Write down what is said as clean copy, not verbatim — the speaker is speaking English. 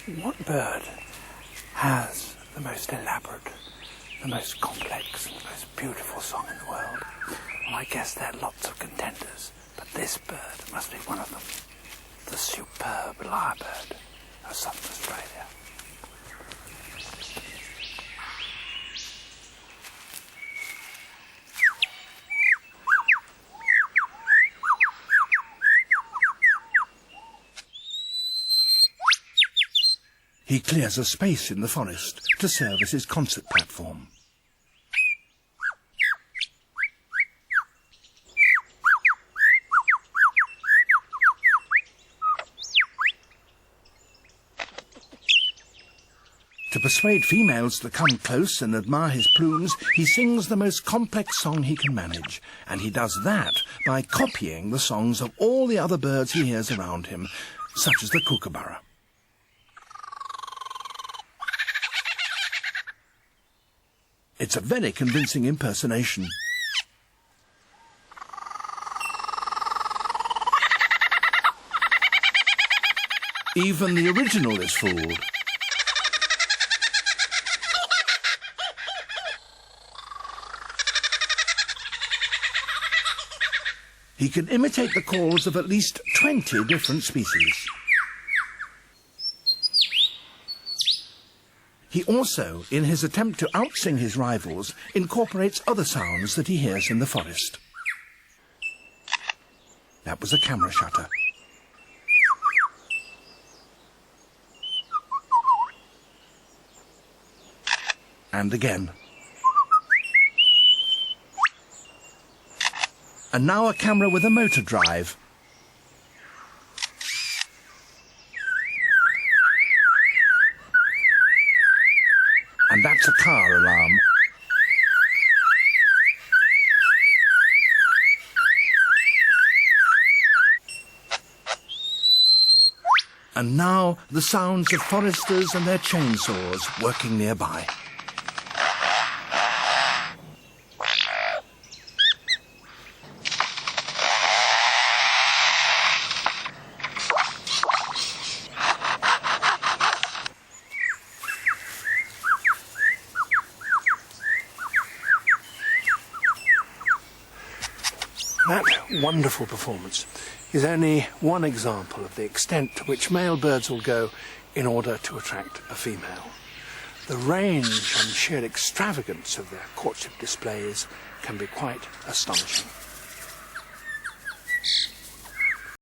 What bird has the most elaborate, the most complex, and the most beautiful song in the world? Well, I guess there are lots of contenders, but this bird must be one of them. The superb lyrebird of southern Australia. He clears a space in the forest to serve as his concert platform. To persuade females to come close and admire his plumes, he sings the most complex song he can manage, and he does that by copying the songs of all the other birds he hears around him, such as the kookaburra. It's a very convincing impersonation. Even the original is fooled. He can imitate the calls of at least 20 different species. He also, in his attempt to outsing his rivals, incorporates other sounds that he hears in the forest. That was a camera shutter. And again. And now a camera with a motor drive. And that's a car alarm. And now the sounds of foresters and their chainsaws working nearby. That wonderful performance is only one example of the extent to which male birds will go in order to attract a female. The range and sheer extravagance of their courtship displays can be quite astonishing.